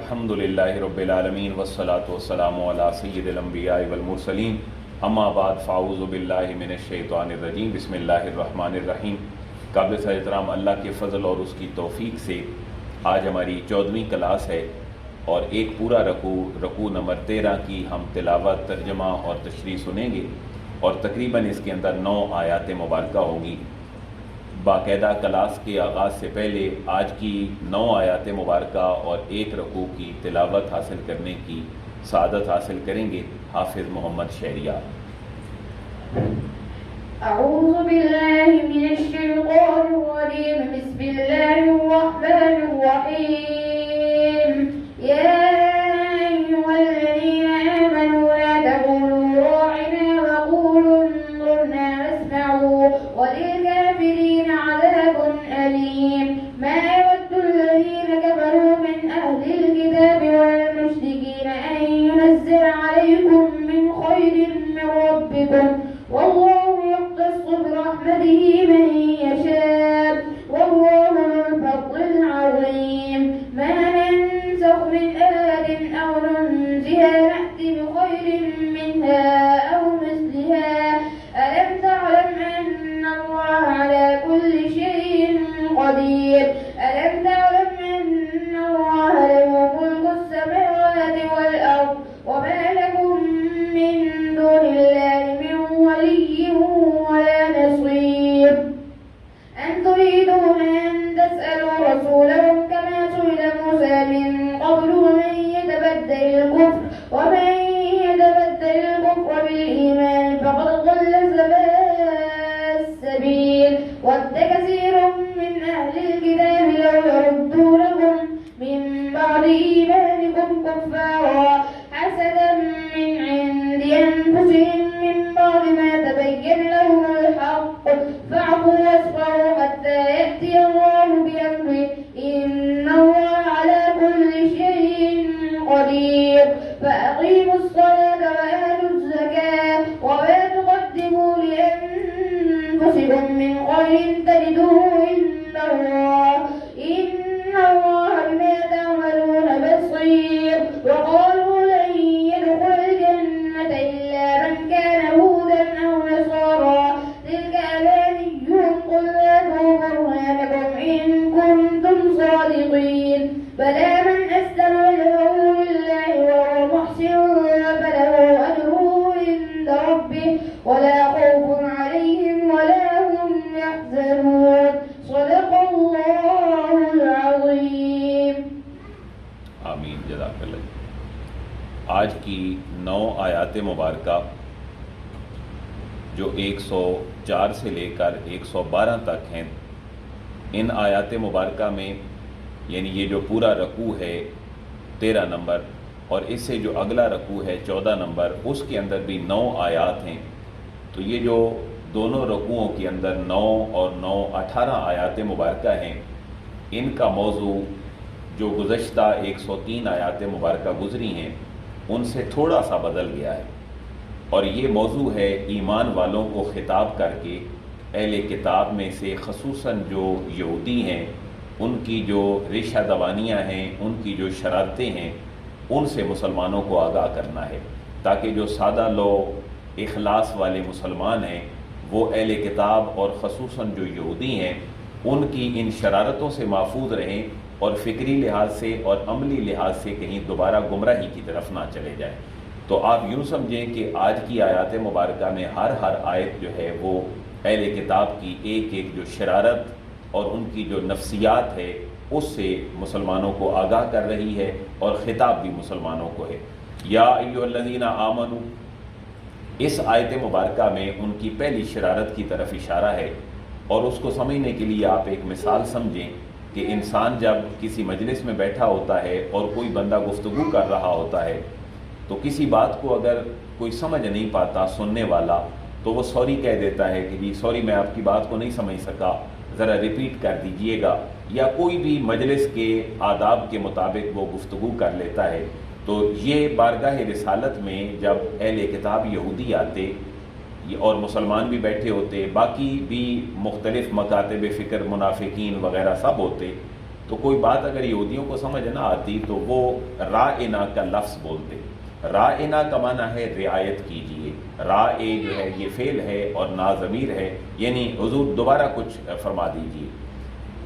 الحمدللہ رب العالمین والصلاة والسلام علی سید الانبیاء والمرسلین اما بعد فاعوذ باللہ من الشیطان الرجیم بسم اللہ الرحمن الرحیم۔ قابل احترام اللہ کے فضل اور اس کی توفیق سے آج ہماری 14ویں کلاس ہے اور ایک پورا رکوع نمبر 13 کی ہم تلاوت، ترجمہ اور تشریح سنیں گے اور تقریباً اس کے اندر 9 آیات مبارکہ ہوں گی۔ باقاعدہ کلاس کے آغاز سے پہلے آج کی 9 آیات مبارکہ اور ایک رکوع کی تلاوت حاصل کرنے کی سعادت حاصل کریں گے حافظ محمد شہریار۔ اعوذ باللہ من الشیطان الرجیم، بسم اللہ الرحمن الرحیم۔ یا ایھا الذین آمنوا لا تقولوا راعنا وقولوا انظرنا واسمعوا وللکافرین عذاب علیم۔ ما يود الذین کفروا من اہل الکتاب والمشرکین ان ينزل علیکم من خیر من ربکم واللہ يختص برحمته من يشاء والله ذو الفضل العظيم۔ ما ننسخ من آية أو ننسها نأتي بخير منها أو مثلها ألم تعلم أن الله على كل شيء قدير ألم تعلم أن الله له ملك السماوات والأرض وما لكم من دون الله من ولي ولا نصير أن تريدون أن تسألوا رسولكم كما سئل موسى من قبل ومن يتبدل الكفر بالإيمان فقد ضل سواء السبيل ود كثير من أهل الكتاب لو يردونكم من بعد إيمانكم كفارا حسدا من عند أنفسهم من بعد ما تبين لهم الحق فاعفوا واصفحوا حتى يأتي الله بأمره إن الله على كل شيء قدير فأقيموا الصلاة وآتوا الزكاة وما تقدموا لأنفسكم من خير تجدوه عند الله إن الله بما تعملون بصير وقالوا لن يدخل الجنة إلا من كان هودا أو نصارى تلك أمانيهم قل هاتوا برهانكم إن كنتم صادقين بلى من أسلم وجهه لله وهو محسن فله أجره عند ربه ولا خوف عليهم ولا هم يحزنون صدق الله العظيم۔ آمین، جزاک اللہ۔ آج کی 9 آیات مبارکہ جو 104 سے لے کر 112 تک ہیں، ان آیات مبارکہ میں یعنی یہ جو پورا رکوع ہے 13 نمبر اور اس سے جو اگلا رکوع ہے 14 نمبر، اس کے اندر بھی 9 آیات ہیں۔ تو یہ جو دونوں رکوعوں کے اندر 9 اور 9 18 آیات مبارکہ ہیں، ان کا موضوع جو گزشتہ 103 آیات مبارکہ گزری ہیں ان سے تھوڑا سا بدل گیا ہے، اور یہ موضوع ہے ایمان والوں کو خطاب کر کے اہل کتاب میں سے خصوصاً جو یہودی ہیں ان کی جو ریشہ دوانیاں ہیں، ان کی جو شرارتیں ہیں، ان سے مسلمانوں کو آگاہ کرنا ہے تاکہ جو سادہ لوگ اخلاص والے مسلمان ہیں وہ اہل کتاب اور خصوصاً جو یہودی ہیں ان کی ان شرارتوں سے محفوظ رہیں اور فکری لحاظ سے اور عملی لحاظ سے کہیں دوبارہ گمراہی کی طرف نہ چلے جائیں۔ تو آپ یوں سمجھیں کہ آج کی آیات مبارکہ میں ہر آیت جو ہے وہ اہل کتاب کی ایک ایک جو شرارت اور ان کی جو نفسیات ہے اس سے مسلمانوں کو آگاہ کر رہی ہے، اور خطاب بھی مسلمانوں کو ہے۔ یا ایھا الذین آمنوا، اس آیت مبارکہ میں ان کی پہلی شرارت کی طرف اشارہ ہے، اور اس کو سمجھنے کے لیے آپ ایک مثال سمجھیں کہ انسان جب کسی مجلس میں بیٹھا ہوتا ہے اور کوئی بندہ گفتگو کر رہا ہوتا ہے تو کسی بات کو اگر کوئی سمجھ نہیں پاتا سننے والا تو وہ سوری کہہ دیتا ہے کہ جی سوری میں آپ کی بات کو نہیں سمجھ سکا، ذرا ریپیٹ کر دیجئے گا، یا کوئی بھی مجلس کے آداب کے مطابق وہ گفتگو کر لیتا ہے۔ تو یہ بارگاہ رسالت میں جب اہل کتاب یہودی آتے اور مسلمان بھی بیٹھے ہوتے، باقی بھی مختلف مکاتب فکر منافقین وغیرہ سب ہوتے، تو کوئی بات اگر یہودیوں کو سمجھ نہ آتی تو وہ رائنا کا لفظ بولتے. رائنا کا معنی ہے رعایت کیجئے. رائے جو ہے یہ فعل ہے اور نا ضمیر ہے، یعنی حضور دوبارہ کچھ فرما دیجئے.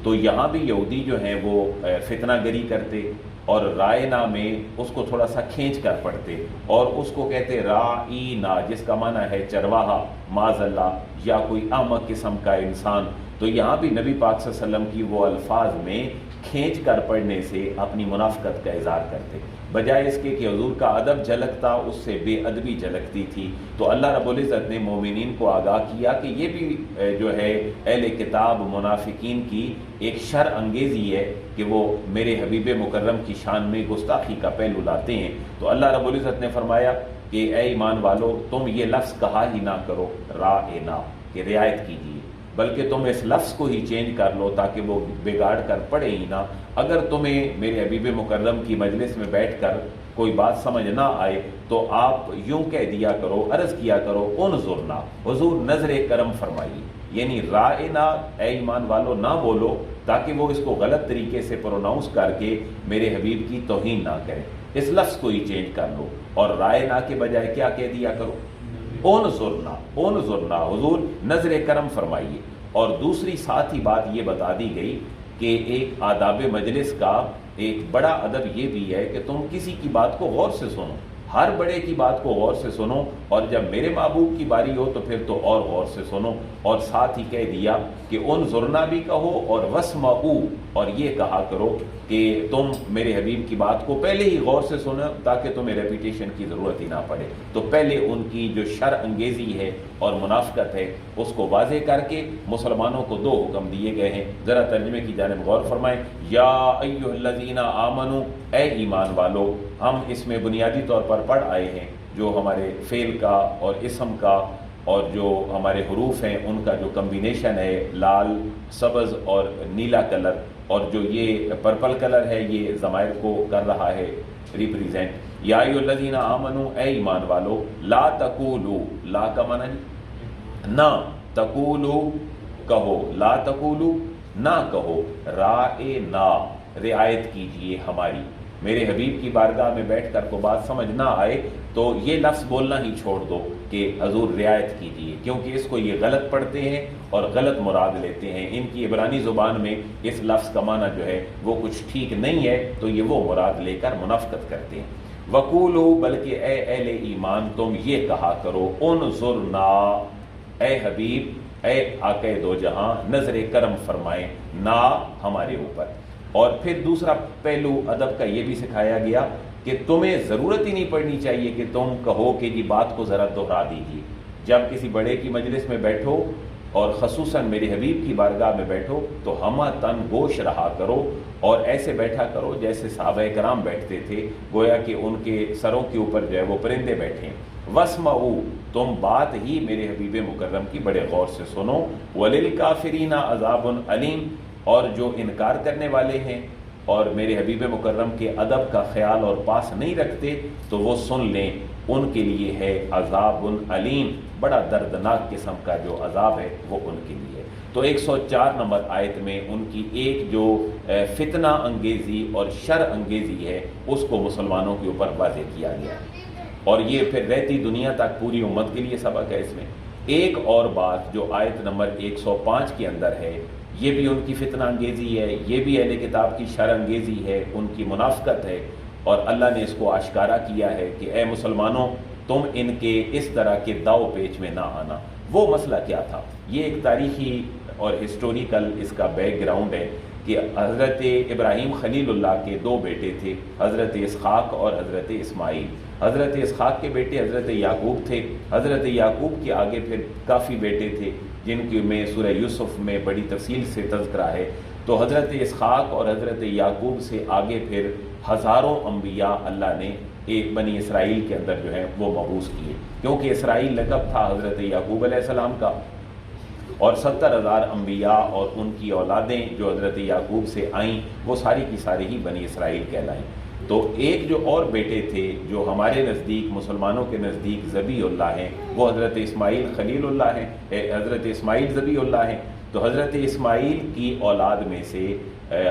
تو یہاں بھی یہودی جو ہیں وہ فتنہ گری کرتے اور رائنا میں اس کو تھوڑا سا کھینچ کر پڑھتے اور اس کو کہتے رائینا، جس کا معنی ہے چرواہا معاذ اللہ یا کوئی احمق قسم کا انسان. تو یہاں بھی نبی پاک صلی اللہ علیہ وسلم کی وہ الفاظ میں کھینچ کر پڑھنے سے اپنی منافقت کا اظہار کرتے، بجائے اس کے کہ حضور کا ادب جھلکتا اس سے بے ادبی جھلکتی تھی. تو اللہ رب العزت نے مومنین کو آگاہ کیا کہ یہ بھی جو ہے اہل کتاب منافقین کی ایک شر انگیزی ہے کہ وہ میرے حبیب مکرم کی شان میں گستاخی کا پہلو لاتے ہیں. تو اللہ رب العزت نے فرمایا کہ اے ایمان والو تم یہ لفظ کہا ہی نہ کرو رائنا کہ رعایت کیجیے، بلکہ تم اس لفظ کو ہی چینج کر لو تاکہ وہ بگاڑ کر پڑے ہی نہ. اگر تمہیں میرے حبیب مکرم کی مجلس میں بیٹھ کر کوئی بات سمجھ نہ آئے تو آپ یوں کہہ دیا کرو، عرض کیا کرو انظرنا، حضور نظر کرم فرمائیے. یعنی رائنا اے ایمان والو نہ بولو تاکہ وہ اس کو غلط طریقے سے پروناؤنس کر کے میرے حبیب کی توہین نہ کریں. اس لفظ کو ہی چینج کر لو اور رائنا کے بجائے کیا کہہ دیا کرو انظرنا، حضور نظر کرم فرمائیے. اور دوسری ساتھ ہی بات یہ بتا دی گئی کہ ایک آداب مجلس کا ایک بڑا ادب یہ بھی ہے کہ تم کسی کی بات کو غور سے سنو، ہر بڑے کی بات کو غور سے سنو، اور جب میرے محبوب کی باری ہو تو پھر تو اور غور سے سنو. اور ساتھ ہی کہہ دیا کہ انظرنا بھی کہو اور واسمعوا، اور یہ کہا کرو کہ تم میرے حبیب کی بات کو پہلے ہی غور سے سنو تاکہ تمہیں ریپیٹیشن کی ضرورت ہی نہ پڑے. تو پہلے ان کی جو شر انگیزی ہے اور منافقت ہے اس کو واضح کر کے مسلمانوں کو دو حکم دیے گئے ہیں. ذرا ترجمے کی جانب غور فرمائیں. یا ایھا الذین آمنوا، اے ایمان والو. ہم اس میں بنیادی طور پر پڑھ آئے ہیں جو ہمارے فعل کا اور اسم کا اور جو ہمارے حروف ہیں ان کا جو کمبینیشن ہے، لال، سبز اور نیلا کلر، اور جو یہ پرپل کلر ہے یہ ضمائر کو کر رہا ہے ریپریزینٹ. یا ایھا الذین آمنوا، اے ایمان والو. لا تقولوا، لا کا معنی نہ، تقولوا کہو، لا تقولوا نہ کہو، رائنا رعایت کیجئے ہماری. میرے حبیب کی بارگاہ میں بیٹھ کر کو بات سمجھ نہ آئے تو یہ لفظ بولنا ہی چھوڑ دو کہ حضور رعایت کیجئے، کیونکہ اس کو یہ غلط پڑھتے ہیں اور غلط مراد لیتے ہیں. ان کی عبرانی زبان میں اس لفظ کا معنی جو ہے وہ کچھ ٹھیک نہیں ہے، تو یہ وہ مراد لے کر منافقت کرتے ہیں. وقولوا، بلکہ اے اہل ایمان تم یہ کہا کرو انظرنا، اے حبیب، اے آقا دو جہاں نظر کرم فرمائیں نا ہمارے اوپر. اور پھر دوسرا پہلو ادب کا یہ بھی سکھایا گیا کہ تمہیں ضرورت ہی نہیں پڑنی چاہیے کہ تم کہو کہ جی بات کو ذرا دہرا دیجیے. جب کسی بڑے کی مجلس میں بیٹھو اور خصوصاً میرے حبیب کی بارگاہ میں بیٹھو تو ہمہ تن گوش رہا کرو اور ایسے بیٹھا کرو جیسے صحابہ کرام بیٹھتے تھے، گویا کہ ان کے سروں کے اوپر جو ہے وہ پرندے بیٹھے ہیں. واسمعوا، تم بات ہی میرے حبیب مکرم کی بڑے غور سے سنو. وللکافرین عذاب علیم، اور جو انکار کرنے والے ہیں اور میرے حبیب مکرم کے ادب کا خیال اور پاس نہیں رکھتے تو وہ سن لیں، ان کے لیے ہے عذاب علیم، بڑا دردناک قسم کا جو عذاب ہے وہ ان کے لیے. تو 104 نمبر آیت میں ان کی ایک جو فتنہ انگیزی اور شر انگیزی ہے اس کو مسلمانوں کے اوپر واضح کیا گیا، اور یہ پھر رہتی دنیا تک پوری امت کے لیے سبق ہے. اس میں ایک اور بات جو آیت نمبر 105 کے اندر ہے، یہ بھی ان کی فتنہ انگیزی ہے، یہ بھی اہل کتاب کی شر انگیزی ہے، ان کی منافقت ہے، اور اللہ نے اس کو آشکارا کیا ہے کہ اے مسلمانوں تم ان کے اس طرح کے داؤ پیچ میں نہ آنا. وہ مسئلہ کیا تھا؟ یہ ایک تاریخی اور ہسٹوریکل اس کا بیک گراؤنڈ ہے کہ حضرت ابراہیم خلیل اللہ کے دو بیٹے تھے، حضرت اسحاق اور حضرت اسماعیل. حضرت اسحاق کے بیٹے حضرت یعقوب تھے. حضرت یعقوب کے آگے پھر کافی بیٹے تھے جن کی میں سورہ یوسف میں بڑی تفصیل سے تذکرہ ہے. تو حضرت اسحاق اور حضرت یعقوب سے آگے پھر ہزاروں انبیاء اللہ نے ایک بنی اسرائیل کے اندر جو ہے وہ مبعوث کیے، کیونکہ اسرائیل لقب تھا حضرت یعقوب علیہ السلام کا. اور 70,000 انبیاء اور ان کی اولادیں جو حضرت یعقوب سے آئیں وہ ساری کی ساری ہی بنی اسرائیل کہلائیں. تو ایک جو اور بیٹے تھے جو ہمارے نزدیک مسلمانوں کے نزدیک ذبیح اللہ ہیں، وہ حضرت اسماعیل خلیل اللہ ہیں، حضرت اسماعیل ذبیح اللہ ہیں. تو حضرت اسماعیل کی اولاد میں سے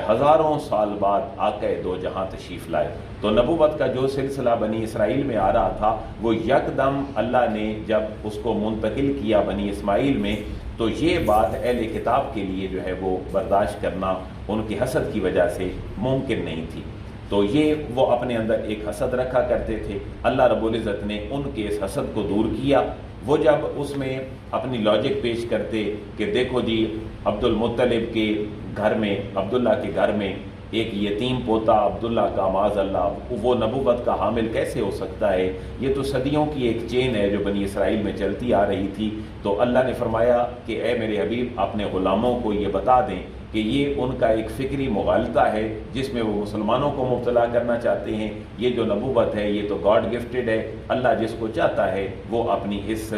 ہزاروں سال بعد آقا دو جہاں تشریف لائے، تو نبوت کا جو سلسلہ بنی اسرائیل میں آ رہا تھا وہ یکدم اللہ نے جب اس کو منتقل کیا بنی اسماعیل میں، تو یہ بات اہل کتاب کے لیے جو ہے وہ برداشت کرنا ان کی حسد کی وجہ سے ممکن نہیں تھی۔ تو یہ وہ اپنے اندر ایک حسد رکھا کرتے تھے، اللہ رب العزت نے ان کے اس حسد کو دور کیا۔ وہ جب اس میں اپنی لاجک پیش کرتے کہ دیکھو جی عبد المطلب کے گھر میں، عبداللہ کے گھر میں ایک یتیم پوتا عبداللہ کا معاذ اللہ وہ نبوت کا حامل کیسے ہو سکتا ہے، یہ تو صدیوں کی ایک چین ہے جو بنی اسرائیل میں چلتی آ رہی تھی۔ تو اللہ نے فرمایا کہ اے میرے حبیب اپنے غلاموں کو یہ بتا دیں کہ یہ ان کا ایک فکری مغالطہ ہے جس میں وہ مسلمانوں کو مبتلا کرنا چاہتے ہیں۔ یہ جو نبوت ہے یہ تو گاڈ گفٹڈ ہے، اللہ جس کو چاہتا ہے وہ اپنی اس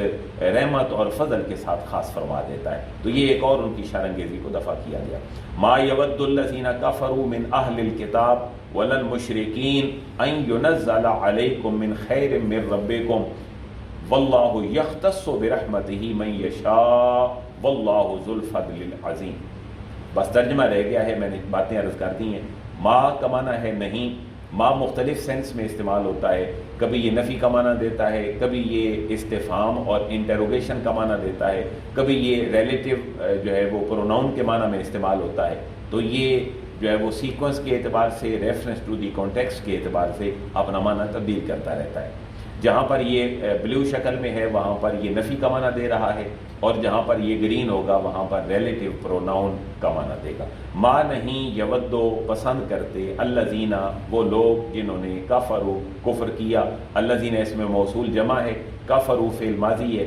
رحمت اور فضل کے ساتھ خاص فرما دیتا ہے۔ تو یہ ایک اور ان کی شرنگیزی کو دفع کیا گیا۔ ما یود الذین کفروا من اہل الکتاب ولا المشرکین ان ینزل علیکم من خیر من ربکم واللہ یختص برحمتہ من یشاء واللہ ذو الفضل العظیم۔ بس ترجمہ رہ گیا ہے، میں نے باتیں عرض کر دی ہیں۔ ما کا معنی ہے نہیں، ما مختلف سینس میں استعمال ہوتا ہے، کبھی یہ نفی کا معنی دیتا ہے، کبھی یہ استفہام اور انٹروگیشن کا معنی دیتا ہے، کبھی یہ ریلیٹیو جو ہے وہ پروناؤن کے معنی میں استعمال ہوتا ہے۔ تو یہ جو ہے وہ سیکوینس کے اعتبار سے، ریفرنس ٹو دی کانٹیکسٹ کے اعتبار سے اپنا معنی تبدیل کرتا رہتا ہے۔ جہاں پر یہ بلیو شکل میں ہے وہاں پر یہ نفی کا معنی دے رہا ہے، اور جہاں پر یہ گرین ہوگا وہاں پر ریلیٹیو پروناؤن کا معنی دے گا۔ ما نہیں یودو پسند کرتے، الذین وہ لوگ جنہوں نے کفروا کفر کیا، الذین اس میں موصول جمع ہے، کفروا فعل ماضی ہے،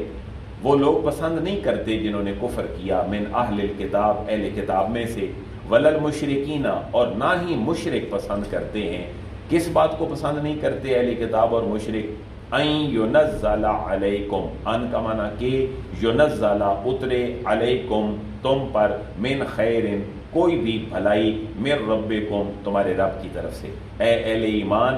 وہ لوگ پسند نہیں کرتے جنہوں نے کفر کیا، من اہل الکتاب اہل کتاب میں سے، ولا المشرکین اور نہ ہی مشرک پسند کرتے ہیں۔ کس بات کو پسند نہیں کرتے اہل کتاب اور مشرک؟ ان ینزل علیکم، ان کا معنی کہ ینزل اترے علیکم تم پر، من خیر کوئی بھی بھلائی، من ربکم تمہارے رب کی طرف سے۔ اے اہل ایمان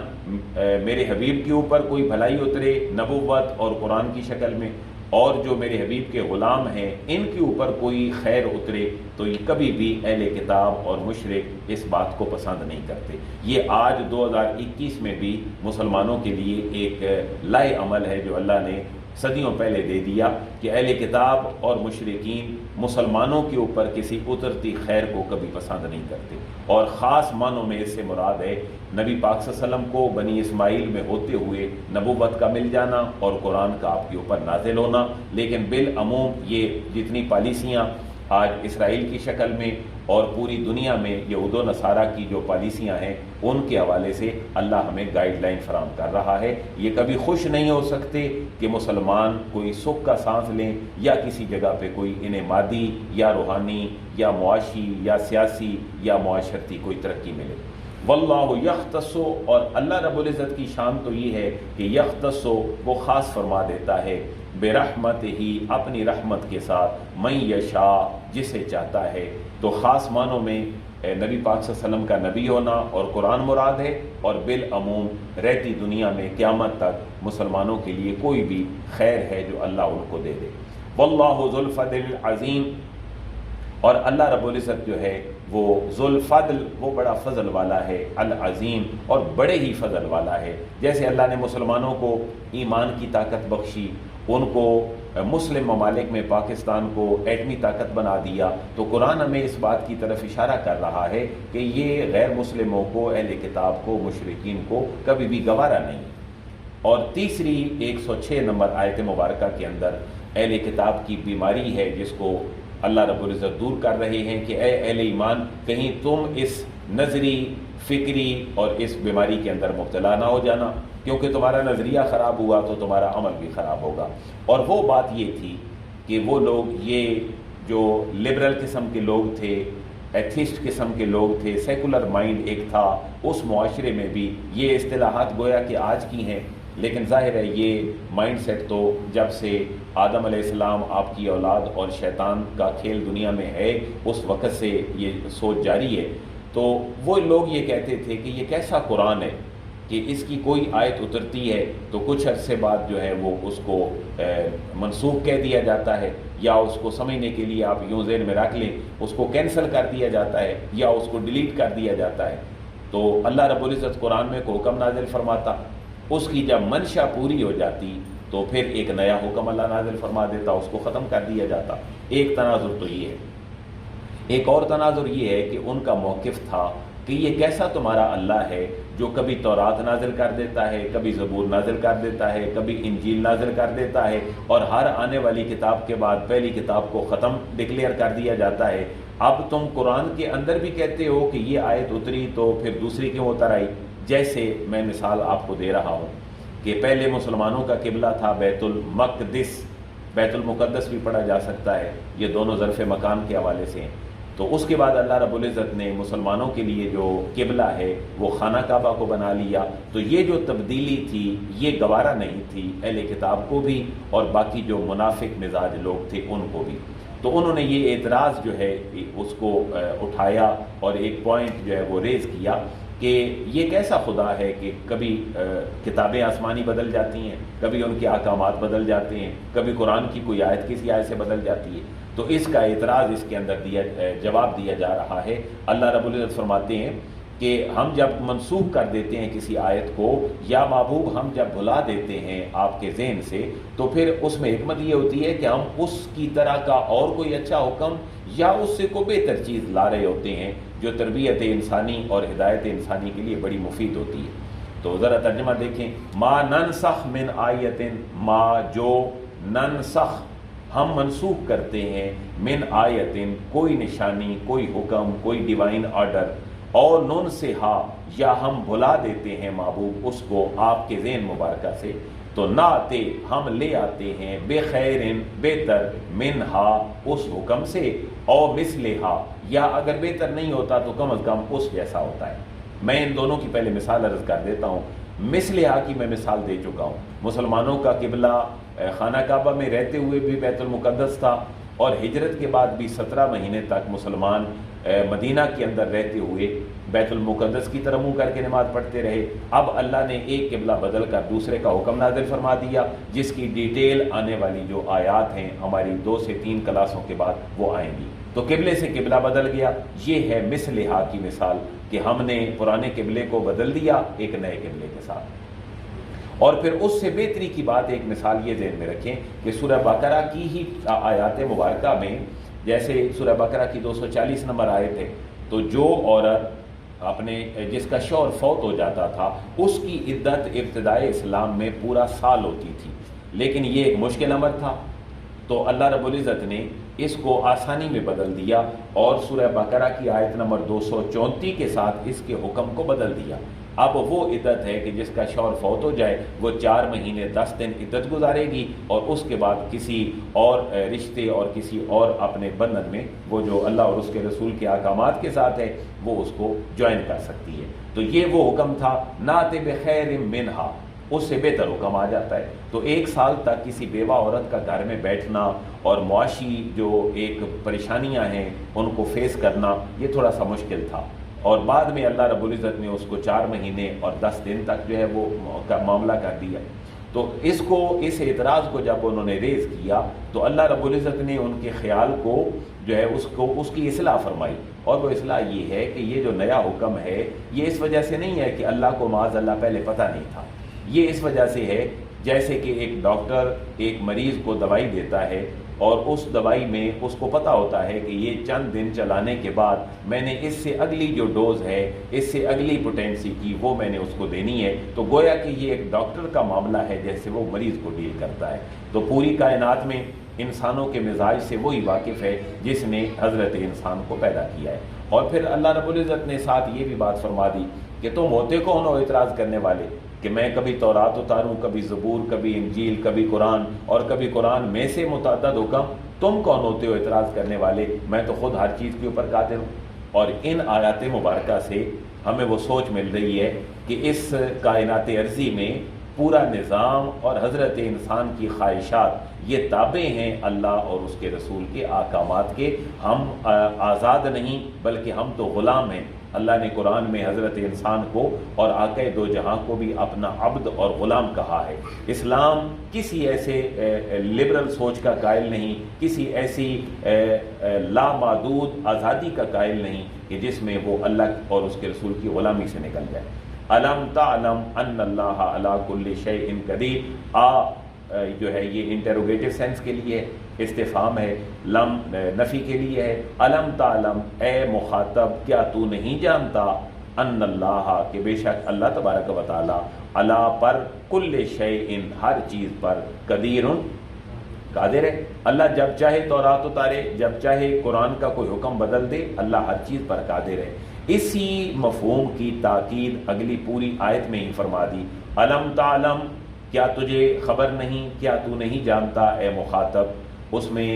میرے حبیب کے اوپر کوئی بھلائی اترے نبوت اور قرآن کی شکل میں، اور جو میرے حبیب کے غلام ہیں ان کے اوپر کوئی خیر اترے، تو یہ کبھی بھی اہل کتاب اور مشرک اس بات کو پسند نہیں کرتے۔ یہ آج 2021 میں بھی مسلمانوں کے لیے ایک لائے عمل ہے جو اللہ نے صدیوں پہلے دے دیا کہ اہل کتاب اور مشرکین مسلمانوں کے اوپر کسی اترتی خیر کو کبھی پسند نہیں کرتے، اور خاص معنوں میں اس سے مراد ہے نبی پاک صلی اللہ علیہ وسلم کو بنی اسماعیل میں ہوتے ہوئے نبوت کا مل جانا اور قرآن کا آپ کے اوپر نازل ہونا۔ لیکن بالعموم یہ جتنی پالیسیاں آج اسرائیل کی شکل میں اور پوری دنیا میں یہود و نصارہ کی جو پالیسیاں ہیں ان کے حوالے سے اللہ ہمیں گائیڈ لائن فراہم کر رہا ہے۔ یہ کبھی خوش نہیں ہو سکتے کہ مسلمان کوئی سکھ کا سانس لیں یا کسی جگہ پہ کوئی انہیں مادی یا روحانی یا معاشی یا سیاسی یا معاشرتی کوئی ترقی ملے۔ واللہ یختص، اور اللہ رب العزت کی شان تو یہ ہے کہ یختص وہ خاص فرما دیتا ہے، برحمت ہی اپنی رحمت کے ساتھ، من یشاء جسے چاہتا ہے۔ تو خاص معنوں میں نبی پاک صلی اللہ علیہ وسلم کا نبی ہونا اور قرآن مراد ہے، اور بالعموم رہتی دنیا میں قیامت تک مسلمانوں کے لیے کوئی بھی خیر ہے جو اللہ ان کو دے دے۔ واللہ ذو الفضل العظیم، اور اللہ رب العزت جو ہے وہ ذو الفضل وہ بڑا فضل والا ہے، العظیم اور بڑے ہی فضل والا ہے۔ جیسے اللہ نے مسلمانوں کو ایمان کی طاقت بخشی، ان کو مسلم ممالک میں پاکستان کو ایٹمی طاقت بنا دیا، تو قرآن ہمیں اس بات کی طرف اشارہ کر رہا ہے کہ یہ غیر مسلموں کو، اہل کتاب کو، مشرکین کو کبھی بھی گوارا نہیں۔ اور تیسری 106 نمبر آیت مبارکہ کے اندر اہل کتاب کی بیماری ہے جس کو اللہ رب العزت دور کر رہے ہیں کہ اے اہل ایمان کہیں تم اس نظری، فکری اور اس بیماری کے اندر مبتلا نہ ہو جانا، کیونکہ تمہارا نظریہ خراب ہوا تو تمہارا عمل بھی خراب ہوگا۔ اور وہ بات یہ تھی کہ وہ لوگ، یہ جو لبرل قسم کے لوگ تھے، ایتھسٹ قسم کے لوگ تھے، سیکولر مائنڈ ایک تھا، اس معاشرے میں بھی یہ اصطلاحات گویا کہ آج کی ہیں، لیکن ظاہر ہے یہ مائنڈ سیٹ تو جب سے آدم علیہ السلام، آپ کی اولاد اور شیطان کا کھیل دنیا میں ہے اس وقت سے یہ سوچ جاری ہے۔ تو وہ لوگ یہ کہتے تھے کہ یہ کیسا قرآن ہے کہ اس کی کوئی آیت اترتی ہے تو کچھ عرصے بعد جو ہے وہ اس کو منسوخ کہہ دیا جاتا ہے، یا اس کو سمجھنے کے لیے آپ یوں ذہن میں رکھ لیں اس کو کینسل کر دیا جاتا ہے یا اس کو ڈیلیٹ کر دیا جاتا ہے۔ تو اللہ رب العزت قرآن میں کوئی حکم نازل فرماتا، اس کی جب منشا پوری ہو جاتی تو پھر ایک نیا حکم اللہ نازل فرما دیتا، اس کو ختم کر دیا جاتا۔ ایک تناظر تو یہ ہے۔ ایک اور تناظر یہ ہے کہ ان کا موقف تھا کہ یہ کیسا تمہارا اللہ ہے جو کبھی تورات نازل کر دیتا ہے، کبھی زبور نازل کر دیتا ہے، کبھی انجیل نازل کر دیتا ہے، اور ہر آنے والی کتاب کے بعد پہلی کتاب کو ختم ڈکلیئر کر دیا جاتا ہے۔ اب تم قرآن کے اندر بھی کہتے ہو کہ یہ آیت اتری تو پھر دوسری کیوں اتر آئی؟ جیسے میں مثال آپ کو دے رہا ہوں کہ پہلے مسلمانوں کا قبلہ تھا بیت المقدس، بیت المقدس بھی پڑھا جا سکتا ہے، یہ دونوں ظرف مکان کے حوالے سے ہیں۔ تو اس کے بعد اللہ رب العزت نے مسلمانوں کے لیے جو قبلہ ہے وہ خانہ کعبہ کو بنا لیا۔ تو یہ جو تبدیلی تھی یہ گوارا نہیں تھی اہل کتاب کو بھی اور باقی جو منافق مزاج لوگ تھے ان کو بھی۔ تو انہوں نے یہ اعتراض جو ہے اس کو اٹھایا اور ایک پوائنٹ جو ہے وہ ریز کیا کہ یہ کیسا خدا ہے کہ کبھی کتابیں آسمانی بدل جاتی ہیں، کبھی ان کے احکامات بدل جاتے ہیں، کبھی قرآن کی کوئی آیت کسی آیت سے بدل جاتی ہے۔ تو اس کا اعتراض اس کے اندر جواب دیا جا رہا ہے۔ اللہ رب العزت فرماتے ہیں کہ ہم جب منسوخ کر دیتے ہیں کسی آیت کو یا محبوب ہم جب بھلا دیتے ہیں آپ کے ذہن سے تو پھر اس میں حکمت یہ ہوتی ہے کہ ہم اس کی طرح کا اور کوئی اچھا حکم یا اس سے کوئی بہتر چیز لا رہے ہوتے ہیں جو تربیت انسانی اور ہدایت انسانی کے لیے بڑی مفید ہوتی ہے۔ تو ذرا ترجمہ دیکھیں، ما ننسخ من آیت، ما جو ننسخ ہم منسوخ کرتے ہیں، من آیتن کوئی نشانی، کوئی حکم، کوئی ڈیوائن آرڈر، اور ننسہا یا ہم بھلا دیتے ہیں محبوب اس کو آپ کے ذہن مبارکہ سے، تو نہ آتے ہم لے آتے ہیں بخیرن بہتر منہا اس حکم سے، اور مثلہا یا اگر بہتر نہیں ہوتا تو کم از کم اس جیسا ہوتا ہے۔ میں ان دونوں کی پہلے مثال عرض کر دیتا ہوں۔ مثلہا کی میں مثال دے چکا ہوں، مسلمانوں کا قبلہ خانہ کعبہ میں رہتے ہوئے بھی بیت المقدس تھا، اور ہجرت کے بعد بھی 17 مہینے تک مسلمان مدینہ کے اندر رہتے ہوئے بیت المقدس کی طرف منہ کر کے نماز پڑھتے رہے۔ اب اللہ نے ایک قبلہ بدل کر دوسرے کا حکم نازل فرما دیا، جس کی ڈیٹیل آنے والی جو آیات ہیں ہماری 2 سے 3 کلاسوں کے بعد وہ آئیں گی۔ تو قبلے سے قبلہ بدل گیا، یہ ہے مثلہا کی مثال کہ ہم نے پرانے قبلے کو بدل دیا ایک نئے قبلے کے ساتھ۔ اور پھر اس سے بہتری کی بات ایک مثال یہ ذہن میں رکھیں کہ سورہ بقرہ کی ہی آیات مبارکہ میں، جیسے سورہ بقرہ کی 240 نمبر آیت ہے، تو جو عورت اپنے جس کا شوہر فوت ہو جاتا تھا اس کی عدت ابتدائے اسلام میں پورا سال ہوتی تھی، لیکن یہ ایک مشکل امر تھا تو اللہ رب العزت نے اس کو آسانی میں بدل دیا اور سورہ بقرہ کی آیت نمبر 234 کے ساتھ اس کے حکم کو بدل دیا۔ اب وہ عدت ہے کہ جس کا شوہر فوت ہو جائے وہ 4 مہینے 10 دن عدت گزارے گی، اور اس کے بعد کسی اور رشتے اور کسی اور اپنے بندھن میں وہ جو اللہ اور اس کے رسول کے احکامات کے ساتھ ہے وہ اس کو جوائن کر سکتی ہے۔ تو یہ وہ حکم تھا، نات بخیر منہا، اس سے بہتر حکم آ جاتا ہے۔ تو 1 سال تک کسی بیوہ عورت کا گھر میں بیٹھنا اور معاشی جو ایک پریشانیاں ہیں ان کو فیس کرنا یہ تھوڑا سا مشکل تھا، اور بعد میں اللہ رب العزت نے اس کو 4 مہینے اور 10 دن تک جو ہے وہ معاملہ کر دیا۔ تو اس اعتراض کو جب انہوں نے ریز کیا تو اللہ رب العزت نے ان کے خیال کو جو ہے اس کی اصلاح فرمائی، اور وہ اصلاح یہ ہے کہ یہ جو نیا حکم ہے یہ اس وجہ سے نہیں ہے کہ اللہ کو معاذ اللہ پہلے پتہ نہیں تھا، یہ اس وجہ سے ہے جیسے کہ ایک ڈاکٹر ایک مریض کو دوائی دیتا ہے اور اس دوائی میں اس کو پتہ ہوتا ہے کہ یہ چند دن چلانے کے بعد میں نے اس سے اگلی جو ڈوز ہے، اس سے اگلی پوٹینسی کی وہ میں نے اس کو دینی ہے، تو گویا کہ یہ ایک ڈاکٹر کا معاملہ ہے جیسے وہ مریض کو ڈیل کرتا ہے۔ تو پوری کائنات میں انسانوں کے مزاج سے وہی واقف ہے جس نے حضرت انسان کو پیدا کیا ہے۔ اور پھر اللہ رب العزت نے ساتھ یہ بھی بات فرما دی کہ تم ہوتے کون ہو اعتراض کرنے والے کہ میں کبھی تورات اتاروں، کبھی زبور، کبھی انجیل، کبھی قرآن، اور کبھی قرآن میں سے متعدد حکم، تم کون ہوتے ہو اعتراض کرنے والے؟ میں تو خود ہر چیز کے اوپر قادر ہوں۔ اور ان آیات مبارکہ سے ہمیں وہ سوچ مل رہی ہے کہ اس کائنات ارضی میں پورا نظام اور حضرت انسان کی خواہشات یہ تابع ہیں اللہ اور اس کے رسول کے احکامات کے۔ ہم آزاد نہیں بلکہ ہم تو غلام ہیں اللہ نے قرآن میں حضرت انسان کو اور آقا دو جہاں کو بھی اپنا عبد اور غلام کہا ہے۔ اسلام کسی ایسے لبرل سوچ کا قائل نہیں، کسی ایسی لامحدود آزادی کا قائل نہیں کہ جس میں وہ اللہ اور اس کے رسول کی غلامی سے نکل جائے۔ الم تعلم ان اللہ علی کل شیء قدیر، جو ہے یہ انٹروگیٹو سینس کے لیے استفہام ہے، لم نفی کے لیے ہے۔ الم تعلم، اے مخاطب کیا تو نہیں جانتا، ان اللہ کہ بے شک اللہ تبارک و تعالی، علی پر، کل شیء ہر چیز پر، قدیر قادر ہے۔ اللہ جب چاہے تورات اتارے، جب چاہے قرآن کا کوئی حکم بدل دے، اللہ ہر چیز پر قادر ہے۔ اسی مفہوم کی تاکید اگلی پوری آیت میں ہی فرما دی۔ الم تعلم، کیا تجھے خبر نہیں، کیا تو نہیں جانتا اے مخاطب۔ اس میں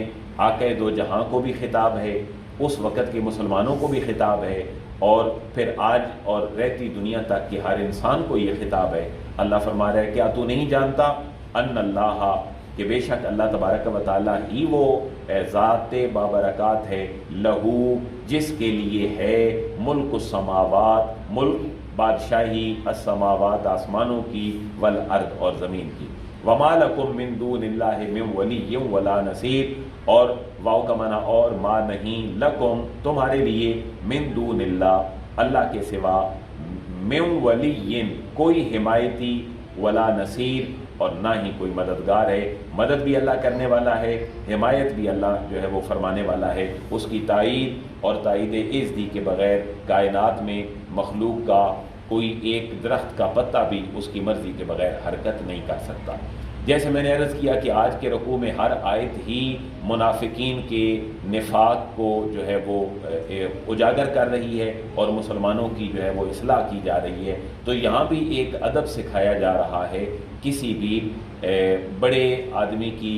آقا دو جہاں کو بھی خطاب ہے، اس وقت کے مسلمانوں کو بھی خطاب ہے، اور پھر آج اور رہتی دنیا تک کہ ہر انسان کو یہ خطاب ہے۔ اللہ فرما رہا ہے کیا تو نہیں جانتا ان اللہ، کہ بے شک اللہ تبارک و تعالیٰ ہی وہ ذات بابرکات ہے، لہو جس کے لیے ہے ملک السماوات، ملک بادشاہی، السماوات آسمانوں کی، والارض اور زمین کی، وما لکم من دون اللہ من ولی ولا نصیر، اور واو کا معنی اور، ما نہیں، لکم تمہارے لیے، من دون اللہ اللہ کے سوا، من ولی کوئی حمایتی، ولا نصیر اور نہ ہی کوئی مددگار ہے۔ مدد بھی اللہ کرنے والا ہے، حمایت بھی اللہ جو ہے وہ فرمانے والا ہے۔ اس کی تائید اور تائید عزدی کے بغیر کائنات میں مخلوق کا کوئی ایک درخت کا پتا بھی اس کی مرضی کے بغیر حرکت نہیں کر سکتا۔ جیسے میں نے عرض کیا کہ آج کے رکوع میں ہر آیت ہی منافقین کے نفاق کو جو ہے وہ اجاگر کر رہی ہے اور مسلمانوں کی جو ہے وہ اصلاح کی جا رہی ہے۔ تو یہاں بھی ایک ادب سکھایا جا رہا ہے، کسی بھی بڑے آدمی کی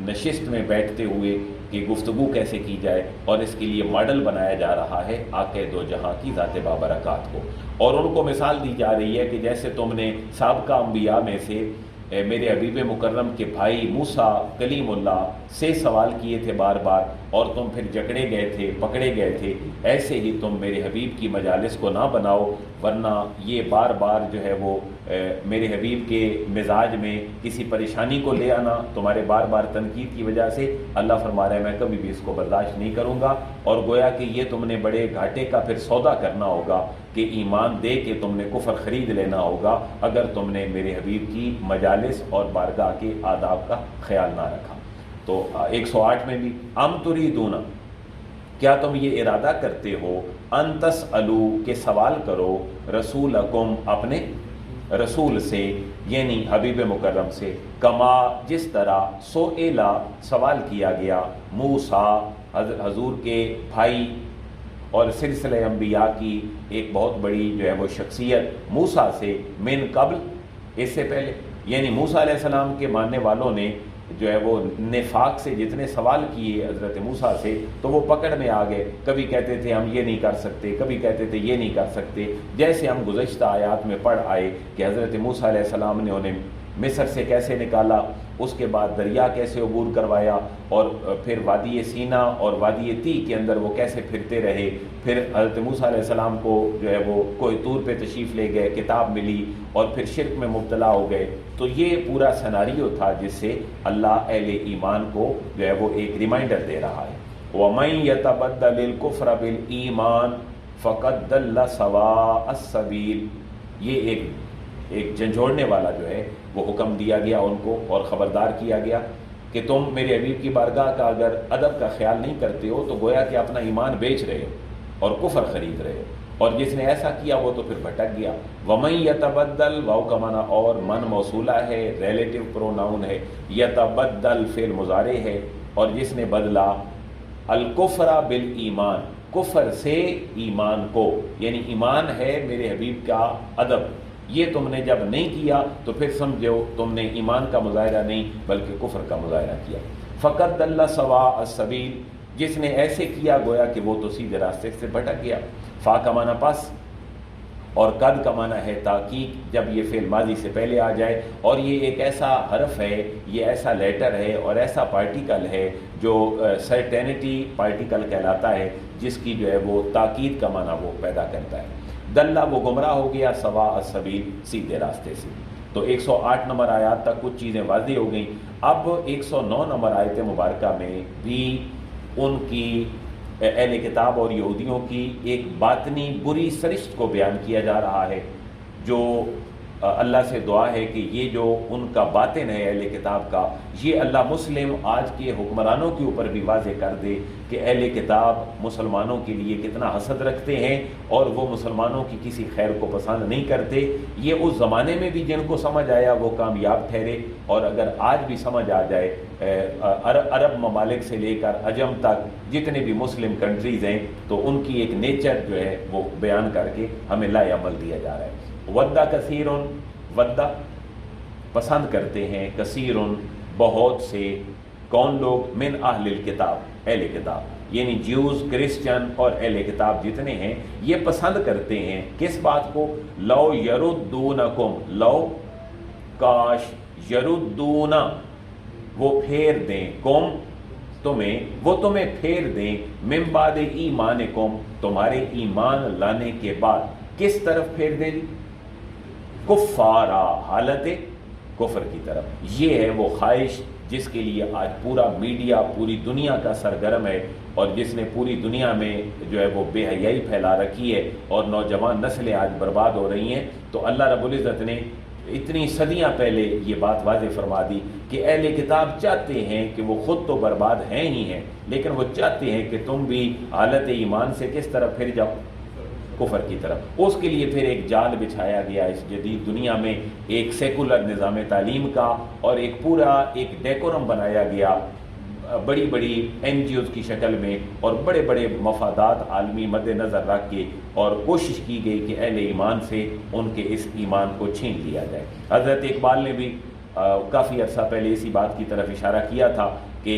نشست میں بیٹھتے ہوئے کہ گفتگو کیسے کی جائے، اور اس کے لیے ماڈل بنایا جا رہا ہے آقا دو جہاں کی ذات بابرکات کو، اور ان کو مثال دی جا رہی ہے کہ جیسے تم نے سابقہ انبیاء میں سے میرے حبیب مکرم کے بھائی موسیٰ کلیم اللہ سے سوال کیے تھے بار بار، اور تم پھر جکڑے گئے تھے، پکڑے گئے تھے، ایسے ہی تم میرے حبیب کی مجالس کو نہ بناؤ، ورنہ یہ بار بار جو ہے وہ میرے حبیب کے مزاج میں کسی پریشانی کو لے آنا تمہارے بار بار تنقید کی وجہ سے، اللہ فرما رہا ہے میں کبھی بھی اس کو برداشت نہیں کروں گا۔ اور گویا کہ یہ تم نے بڑے گھاٹے کا پھر سودا کرنا ہوگا کہ ایمان دے کے تم نے کفر خرید لینا ہوگا اگر تم نے میرے حبیب کی مجالس اور بارگاہ کے آداب کا خیال نہ رکھا۔ تو 108 میں بھی ام تریدون، کیا تم یہ ارادہ کرتے ہو، ان تسألو کہ سوال کرو، رسولکم اپنے رسول سے، یعنی حبیب مکرم سے، کما جس طرح سئلا سوال کیا گیا، موسیٰ حضور کے بھائی اور سلسلہ انبیاء کی ایک بہت بڑی جو ہے وہ شخصیت موسیٰ سے، من قبل اس سے پہلے، یعنی موسیٰ علیہ السلام کے ماننے والوں نے جو ہے وہ نفاق سے جتنے سوال کیے حضرت موسیٰ سے تو وہ پکڑ میں آ گئے، کبھی کہتے تھے ہم یہ نہیں کر سکتے، کبھی کہتے تھے یہ نہیں کر سکتے، جیسے ہم گزشتہ آیات میں پڑھ آئے کہ حضرت موسیٰ علیہ السلام نے انہیں مصر سے کیسے نکالا، اس کے بعد دریا کیسے عبور کروایا، اور پھر وادی سینا اور وادی تی کے اندر وہ کیسے پھرتے رہے، پھر حضرت موسیٰ علیہ السلام کو جو ہے وہ کوہ طور پہ تشریف لے گئے، کتاب ملی، اور پھر شرک میں مبتلا ہو گئے۔ تو یہ پورا سیناریو تھا جس سے اللہ اہل ایمان کو جو ہے وہ ایک ریمائنڈر دے رہا ہے، وَمَن يَتَبَدَّلِ الْكُفْرَ بِالْإِيمَانِ فَقَدْ ضَلَّ سَوَاءَ السَّبِيلِ۔ یہ ایک جھنجھوڑنے والا جو ہے وہ حکم دیا گیا ان کو، اور خبردار کیا گیا کہ تم میرے حبیب کی بارگاہ کا اگر ادب کا خیال نہیں کرتے ہو تو گویا کہ اپنا ایمان بیچ رہے ہو اور کفر خرید رہے ہو، اور جس نے ایسا کیا وہ تو پھر بھٹک گیا۔ وَمَن يَتَبَدَّلْ، واو کا معنی اور، من موصولہ ہے، ریلیٹو پروناؤن ہے، یتبدل فعل مضارع ہے، اور جس نے بدلا الکفر بالایمان، کفر سے ایمان کو، یعنی ایمان ہے میرے حبیب کا ادب، یہ تم نے جب نہیں کیا تو پھر سمجھو تم نے ایمان کا مظاہرہ نہیں بلکہ کفر کا مظاہرہ کیا۔ فقد ضل سواء السبیل، جس نے ایسے کیا گویا کہ وہ تو سیدھے راستے سے بھٹک گیا۔ فا کا معنی پس، اور قد کا معنی ہے تحقیق، جب یہ فعل ماضی سے پہلے آ جائے، اور یہ ایک ایسا حرف ہے، یہ ایسا لیٹر ہے اور ایسا پارٹیکل ہے جو سرٹینٹی پارٹیکل کہلاتا ہے، جس کی جو ہے وہ تاکید کا معنی وہ پیدا کرتا ہے۔ دلہ وہ گمراہ ہو گیا، سوا السبیل سیدھے راستے سے۔ تو 108 نمبر آیات تک کچھ چیزیں واضح ہو گئیں۔ اب 109 نمبر آیت مبارکہ میں بھی ان کی اہل کتاب اور یہودیوں کی ایک باطنی بری سرشت کو بیان کیا جا رہا ہے، جو اللہ سے دعا ہے کہ یہ جو ان کا باطن ہے اہل کتاب کا، یہ اللہ مسلم آج کے حکمرانوں کے اوپر بھی واضح کر دے کہ اہل کتاب مسلمانوں کے لیے کتنا حسد رکھتے ہیں اور وہ مسلمانوں کی کسی خیر کو پسند نہیں کرتے۔ یہ اس زمانے میں بھی جن کو سمجھ آیا وہ کامیاب ٹھہرے، اور اگر آج بھی سمجھ آ جائے عرب ممالک سے لے کر عجم تک جتنے بھی مسلم کنٹریز ہیں، تو ان کی ایک نیچر جو ہے وہ بیان کر کے ہمیں لا عمل دیا جا رہا ہے۔ ودہ کثیرن، ودہ پسند کرتے ہیں، کثیرن بہت سے، کون لوگ؟ من اہل الکتاب، اہل کتاب یعنی جیوز، کرسچن اور اہل کتاب جتنے ہیں یہ پسند کرتے ہیں کس بات کو؟ لو یردونکم، لو کاش، یردونا وہ پھیر دیں، کم تمہیں، وہ تمہیں پھیر دیں، من بعد ایمانکم تمہارے ایمان لانے کے بعد، کس طرف پھیر دیں؟ کفارا، حالت کفر کی طرف۔ یہ ہے وہ خواہش جس کے لیے آج پورا میڈیا پوری دنیا کا سرگرم ہے، اور جس نے پوری دنیا میں جو ہے وہ بے حیائی پھیلا رکھی ہے، اور نوجوان نسلیں آج برباد ہو رہی ہیں۔ تو اللہ رب العزت نے اتنی صدیاں پہلے یہ بات واضح فرما دی کہ اہل کتاب چاہتے ہیں کہ وہ خود تو برباد ہیں ہی ہیں، لیکن وہ چاہتے ہیں کہ تم بھی حالت ایمان سے کس طرف پھر جاؤ؟ کفر کی طرف۔ اس کے لیے پھر ایک جال بچھایا گیا اس جدید دنیا میں، ایک سیکولر نظام تعلیم کا، اور ایک پورا ایک ڈیکورم بنایا گیا بڑی بڑی این جی اوز کی شکل میں، اور بڑے بڑے مفادات عالمی مد نظر رکھ کے، اور کوشش کی گئی کہ اہل ایمان سے ان کے اس ایمان کو چھین لیا جائے۔ حضرت اقبال نے بھی کافی عرصہ پہلے اسی بات کی طرف اشارہ کیا تھا کہ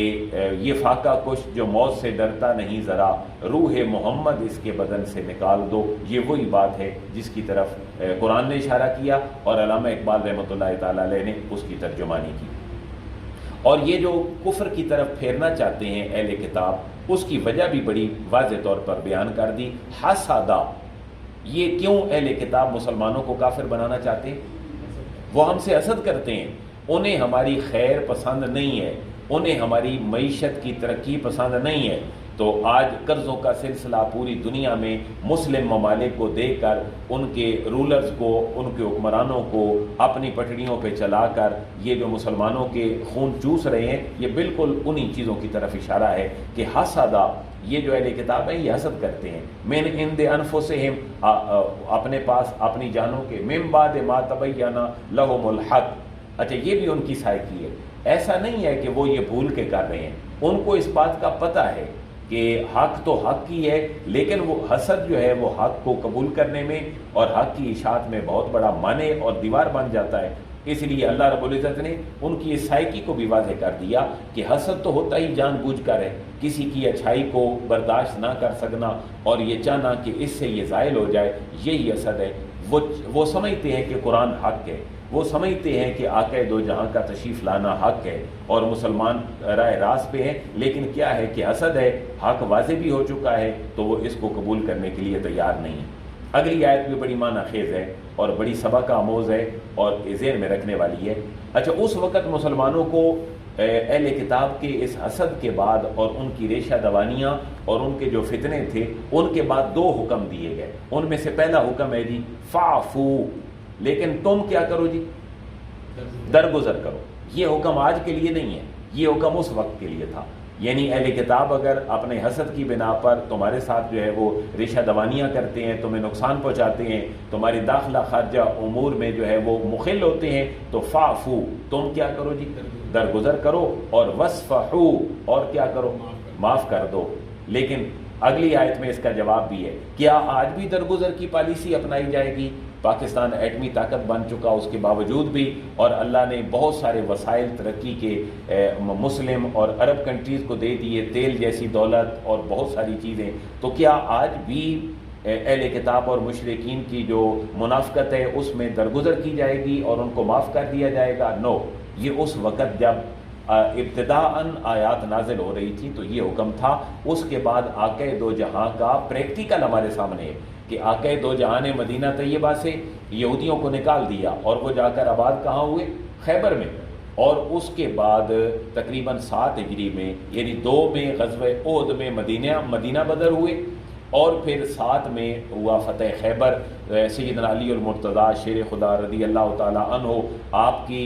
یہ فاقہ کش جو موت سے ڈرتا نہیں ذرا، روح محمد اس کے بدن سے نکال دو، یہ وہی بات ہے جس کی طرف قرآن نے اشارہ کیا اور علامہ اقبال رحمۃ اللہ تعالیٰ علیہ نے اس کی ترجمانی کی۔ اور یہ جو کفر کی طرف پھیرنا چاہتے ہیں اہل کتاب، اس کی وجہ بھی بڑی واضح طور پر بیان کر دی۔ حسدہ، یہ کیوں اہل کتاب مسلمانوں کو کافر بنانا چاہتے ہیں؟ وہ ہم سے حسد کرتے ہیں، انہیں ہماری خیر پسند نہیں ہے، انہیں ہماری معیشت کی ترقی پسند نہیں ہے۔ تو آج قرضوں کا سلسلہ پوری دنیا میں مسلم ممالک کو دیکھ کر، ان کے رولرز کو، ان کے حکمرانوں کو اپنی پٹڑیوں پہ چلا کر یہ جو مسلمانوں کے خون چوس رہے ہیں، یہ بالکل انہی چیزوں کی طرف اشارہ ہے کہ حسدہ، یہ جو اہل کتاب ہیں یہ حسد کرتے ہیں، من عند انفسہم، اپنے پاس اپنی جانوں کے، من بعد ما تبین لہم الحق۔ اچھا، یہ بھی ان کی سائیکی ہے۔ ایسا نہیں ہے کہ وہ یہ بھول کے کر رہے ہیں، ان کو اس بات کا پتہ ہے کہ حق تو حق ہی ہے، لیکن وہ حسد جو ہے وہ حق کو قبول کرنے میں اور حق کی اشاعت میں بہت بڑا مانع اور دیوار بن جاتا ہے۔ اس لیے اللہ رب العزت نے ان کی اس سائیکی کو بھی واضح کر دیا کہ حسد تو ہوتا ہی جان بوجھ کر ہے، کسی کی اچھائی کو برداشت نہ کر سکنا اور یہ چاہنا کہ اس سے یہ زائل ہو جائے، یہی حسد ہے۔ وہ سمجھتے ہیں کہ قرآن حق ہے، وہ سمجھتے ہیں کہ آقا دو جہاں کا تشریف لانا حق ہے اور مسلمان راہ راست پہ ہیں، لیکن کیا ہے کہ حسد ہے، حق واضح بھی ہو چکا ہے تو وہ اس کو قبول کرنے کے لیے تیار نہیں ہے۔ اگلی آیت بھی بڑی معنی خیز ہے اور بڑی سبق آموز ہے اور ذہن میں رکھنے والی ہے۔ اچھا، اس وقت مسلمانوں کو اہل کتاب کے اس حسد کے بعد اور ان کی ریشہ دوانیاں اور ان کے جو فتنے تھے، ان کے بعد دو حکم دیے گئے۔ ان میں سے پہلا حکم ہے جی فعفو، لیکن تم کیا کرو جی؟ درگزر کرو۔ یہ حکم آج کے لیے نہیں ہے، یہ حکم اس وقت کے لیے تھا۔ یعنی اہل کتاب اگر اپنے حسد کی بنا پر تمہارے ساتھ جو ہے وہ ریشہ دوانیاں کرتے ہیں، تمہیں نقصان پہنچاتے ہیں، تمہاری داخلہ خارجہ امور میں جو ہے وہ مخل ہوتے ہیں، تو فعفو، تم کیا کرو جی؟ درگزر کرو، اور وصفحو، اور کیا کرو؟ معاف کر دو۔ لیکن اگلی آیت میں اس کا جواب بھی ہے، کیا آج بھی درگزر کی پالیسی اپنائی جائے گی؟ پاکستان ایٹمی طاقت بن چکا، اس کے باوجود بھی، اور اللہ نے بہت سارے وسائل ترقی کے مسلم اور عرب کنٹریز کو دے دیے، تیل جیسی دولت اور بہت ساری چیزیں، تو کیا آج بھی اہل کتاب اور مشرکین کی جو منافقت ہے اس میں درگزر کی جائے گی اور ان کو معاف کر دیا جائے گا؟ نو، یہ اس وقت جب ابتداءً آیات نازل ہو رہی تھی تو یہ حکم تھا۔ اس کے بعد آقا دو جہاں کا پریکٹیکل ہمارے سامنے ہے کہ آقا دو جہاں نے مدینہ طیبہ سے یہودیوں کو نکال دیا اور وہ جا کر آباد کہاں ہوئے؟ خیبر میں۔ اور اس کے بعد تقریباً 7 ہجری میں یعنی 2 میں غزوہ احد میں مدینہ بدر ہوئے، اور پھر 7 میں ہوا فتح خیبر۔ سیدنا علی المرتضیٰ شیر خدا رضی اللہ تعالیٰ عنہ آپ کی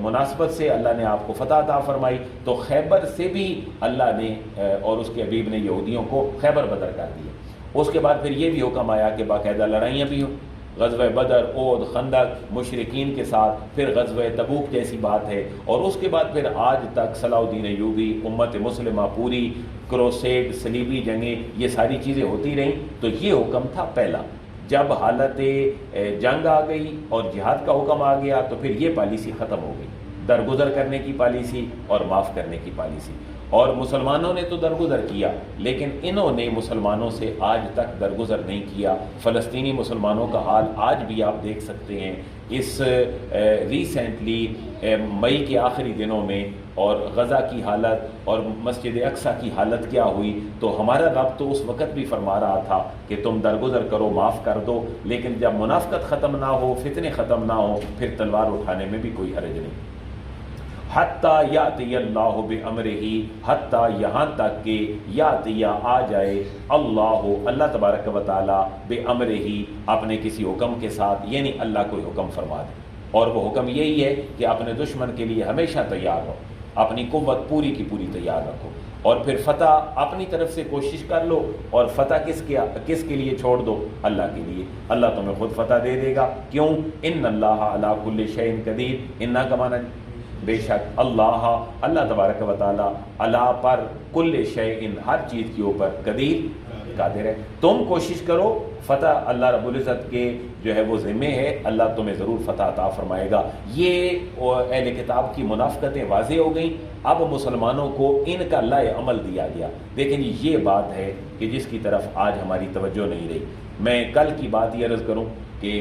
مناسبت سے اللہ نے آپ کو فتح عطا فرمائی، تو خیبر سے بھی اللہ نے اور اس کے حبیب نے یہودیوں کو خیبر بدر کر دیا۔ اس کے بعد پھر یہ بھی حکم آیا کہ باقاعدہ لڑائیاں بھی ہوں، غزوہ بدر، احد، خندق مشرکین کے ساتھ، پھر غزوہ تبوک جیسی بات ہے، اور اس کے بعد پھر آج تک صلاح الدین ایوبی، امت مسلمہ پوری، کروسیڈ، صلیبی جنگیں، یہ ساری چیزیں ہوتی رہیں۔ تو یہ حکم تھا پہلا۔ جب حالت جنگ آ گئی اور جہاد کا حکم آ گیا تو پھر یہ پالیسی ختم ہو گئی، درگزر کرنے کی پالیسی اور معاف کرنے کی پالیسی۔ اور مسلمانوں نے تو درگزر کیا، لیکن انہوں نے مسلمانوں سے آج تک درگزر نہیں کیا۔ فلسطینی مسلمانوں کا حال آج بھی آپ دیکھ سکتے ہیں۔ اس ریسنٹلی مئی کے آخری دنوں میں اور غزہ کی حالت اور مسجد اقصیٰ کی حالت کیا ہوئی، تو ہمارا رب تو اس وقت بھی فرما رہا تھا کہ تم درگزر کرو، معاف کر دو، لیکن جب منافقت ختم نہ ہو، فتنے ختم نہ ہو، پھر تلوار اٹھانے میں بھی کوئی حرج نہیں۔ حتیٰ یاتی اللہ بامرہ، حتیٰ یہاں تک کہ یاتی آ جائے اللہ تبارک و تعالیٰ بامرہ اپنے کسی حکم کے ساتھ، یعنی اللہ کوئی حکم فرما دے، اور وہ حکم یہی ہے کہ اپنے دشمن کے لیے ہمیشہ تیار ہو، اپنی قوت پوری کی پوری تیار رکھو، اور پھر فتح اپنی طرف سے کوشش کر لو، اور فتح کس کے لیے چھوڑ دو؟ اللہ کے لیے۔ اللہ تمہیں خود فتح دے دے گا۔ کیوں؟ ان اللہ علی کل شیء قدیر، انا کا معنی بے شک اللہ تبارک و تعالیٰ اللہ پر کل شیء، ہر چیز کے اوپر قدیر، قادر ہے۔ تم کوشش کرو، فتح اللہ رب العزت کے جو ہے وہ ذمہ ہے، اللہ تمہیں ضرور فتح عطا فرمائے گا۔ یہ اہل کتاب کی منافقتیں واضح ہو گئیں، اب مسلمانوں کو ان کا لائے عمل دیا گیا۔ لیکن یہ بات ہے کہ جس کی طرف آج ہماری توجہ نہیں رہی۔ میں کل کی بات یہ عرض کروں کہ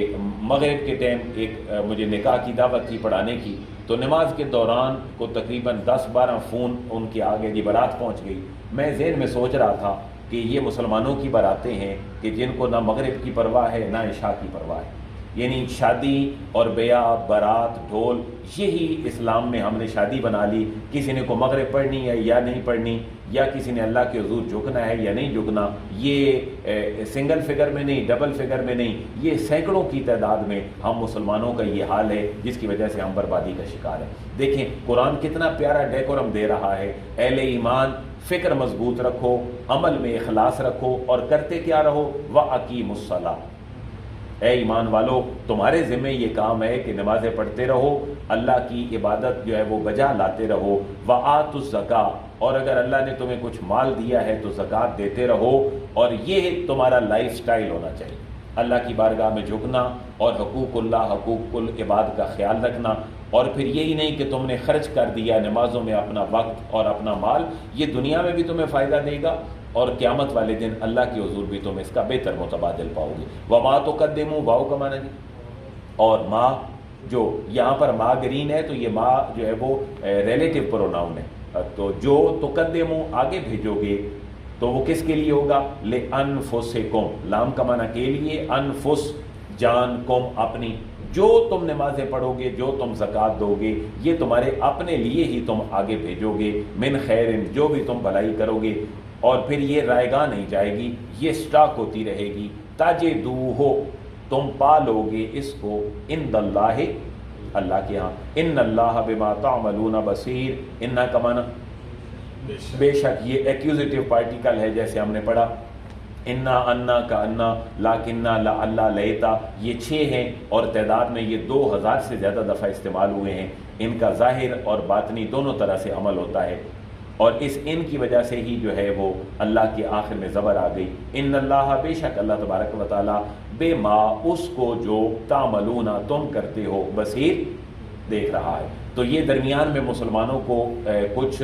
مغرب کے ٹائم ایک مجھے نکاح کی دعوت تھی پڑھانے کی، تو نماز کے دوران کو تقریباً 10-12 فون ان کے آگے جی بارات پہنچ گئی۔ میں ذہن میں سوچ رہا تھا کہ یہ مسلمانوں کی باراتیں ہیں کہ جن کو نہ مغرب کی پرواہ ہے نہ عشاء کی پرواہ ہے، یعنی شادی اور بیعہ، بارات، ڈھول، یہی اسلام میں ہم نے شادی بنا لی۔ کسی نے کو مغرب پڑھنی ہے یا نہیں پڑھنی، یا کسی نے اللہ کے حضور جھکنا ہے یا نہیں جھکنا، یہ سنگل فگر میں نہیں، ڈبل فگر میں نہیں، یہ سینکڑوں کی تعداد میں ہم مسلمانوں کا یہ حال ہے، جس کی وجہ سے ہم بربادی کا شکار ہیں۔ دیکھیں قرآن کتنا پیارا ڈیکورم دے رہا ہے۔ اہل ایمان فکر مضبوط رکھو، عمل میں اخلاص رکھو، اور کرتے کیا رہو؟ وَأَقِیمُوا الصَّلَاةَ، اے ایمان والو تمہارے ذمہ یہ کام ہے کہ نمازیں پڑھتے رہو، اللہ کی عبادت جو ہے وہ بجا لاتے رہو۔ وَآتُوا الزَّکَاۃَ، اور اگر اللہ نے تمہیں کچھ مال دیا ہے تو زکوٰۃ دیتے رہو، اور یہ تمہارا لائف سٹائل ہونا چاہیے، اللہ کی بارگاہ میں جھکنا اور حقوق اللہ، حقوق العباد کا خیال رکھنا۔ اور پھر یہی نہیں کہ تم نے خرچ کر دیا نمازوں میں اپنا وقت اور اپنا مال، یہ دنیا میں بھی تمہیں فائدہ دے گا اور قیامت والے دن اللہ کے حضور بھی تم اس کا بہتر متبادل پاؤ گے۔ وَمَا تُقَدِّمُوا، واؤ کا معنی جی، اور ماں، جو یہاں پر ماں گرین ہے تو یہ ماں جو ہے وہ ریلیٹو پروناؤن ہے، تو جو تقدموا آگے بھیجو گے تو وہ کس کے لیے ہوگا؟ لِأَنفُسِكُمْ، لام کا معنی کے لیے، انفس جان، کم اپنی، جو تم نمازیں پڑھو گے، جو تم زکوٰۃ دو گے، یہ تمہارے اپنے لیے ہی تم آگے بھیجو گے۔ من خیرن، جو بھی تم بھلائی کرو گے، اور پھر یہ رائے گاہ نہیں جائے گی، یہ سٹاک ہوتی رہے گی۔ تجدوہ، تم پالو گے اس کو، عند اللہ، اللہ کے ہاں۔ ان اللہ بما تعملون بصیر، ان کا معنی بے شک، یہ ایکوزیٹو پارٹیکل ہے جیسے ہم نے پڑھا، انا، انا کا انا، لاکنہ، لا اللہ، لیتا، یہ 6 ہیں اور تعداد میں یہ 2000 سے زیادہ دفعہ استعمال ہوئے ہیں۔ ان کا ظاہر اور باطنی دونوں طرح سے عمل ہوتا ہے، اور اس ان کی وجہ سے ہی جو ہے وہ اللہ کے آخر میں زبر آ گئی۔ ان اللہ، بے شک اللہ تبارک و تعالیٰ، بے ما، اس کو جو تعملون تم کرتے ہو، بصیر، دیکھ رہا ہے۔ تو یہ درمیان میں مسلمانوں کو کچھ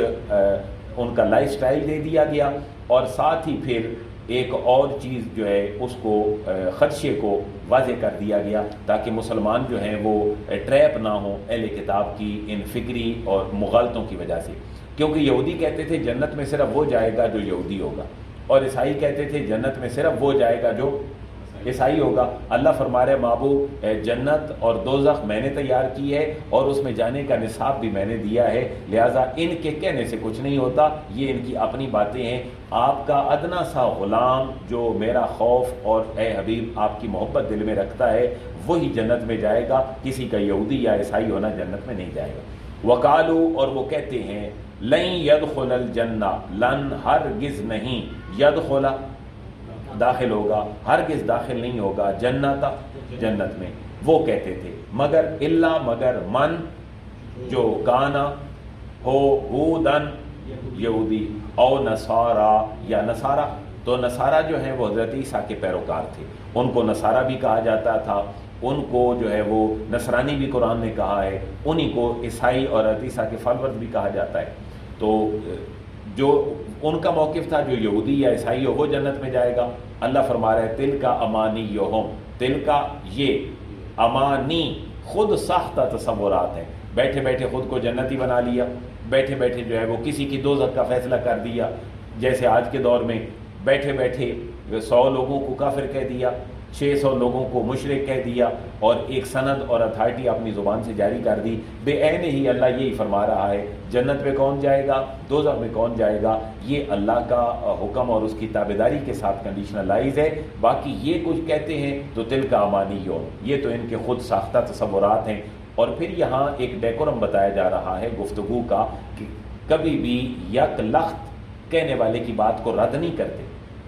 ان کا لائف سٹائل دے دیا گیا، اور ساتھ ہی پھر ایک اور چیز جو ہے اس کو خدشے کو واضح کر دیا گیا تاکہ مسلمان جو ہیں وہ ٹریپ نہ ہوں اہل کتاب کی ان فکری اور مغالطوں کی وجہ سے، کیونکہ یہودی کہتے تھے جنت میں صرف وہ جائے گا جو یہودی ہوگا، اور عیسائی کہتے تھے جنت میں صرف وہ جائے گا جو عیسائی ہوگا۔ اللہ فرما رہے محبوب جنت اور دوزخ میں نے تیار کی ہے اور اس میں جانے کا نصاب بھی میں نے دیا ہے، لہٰذا ان کے کہنے سے کچھ نہیں ہوتا، یہ ان کی اپنی باتیں ہیں۔ آپ کا ادنا سا غلام جو میرا خوف اور اے حبیب آپ کی محبت دل میں رکھتا ہے وہی جنت میں جائے گا، کسی کا یہودی یا عیسائی ہونا جنت میں نہیں جائے گا۔ وقالو، اور وہ کہتے ہیں لن يدخل الجنہ، لن ہرگز نہیں، يدخل داخل ہوگا، ہرگز داخل نہیں ہوگا، جنت میں، وہ کہتے تھے، مگر الا مگر من جو کانا ہو ہودن یہودی او نصارا یا نصارہ، تو نصارہ جو ہیں وہ حضرت عیسیٰ کے پیروکار تھے، ان کو نصارہ بھی کہا جاتا تھا، ان کو جو ہے وہ نصرانی بھی قرآن نے کہا ہے، انہی کو عیسائی اور حضرت عیسیٰ کے فالورز بھی کہا جاتا ہے۔ تو جو ان کا موقف تھا جو یہودی یا عیسائی ہو وہ جنت میں جائے گا۔ اللہ فرما رہا ہے تل کا امانیہم، تل کا یہ امانی خود ساختہ تصورات ہیں، بیٹھے بیٹھے خود کو جنتی بنا لیا، بیٹھے بیٹھے جو ہے وہ کسی کی دوزخ کا فیصلہ کر دیا، جیسے آج کے دور میں بیٹھے بیٹھے 100 لوگوں کو کافر کہہ دیا، 600 لوگوں کو مشرک کہہ دیا، اور ایک سند اور اتھارٹی اپنی زبان سے جاری کر دی۔ بے عین ہی اللہ یہی فرما رہا ہے جنت میں کون جائے گا، دوزخ میں کون جائے گا، یہ اللہ کا حکم اور اس کی تابعداری کے ساتھ کنڈیشنلائز ہے۔ باقی یہ کچھ کہتے ہیں تو تل کا امانیوں، یہ تو ان کے خود ساختہ تصورات ہیں۔ اور پھر یہاں ایک ڈیکورم بتایا جا رہا ہے گفتگو کا کہ کبھی بھی یک لخت کہنے والے کی بات کو رد نہیں کرتے،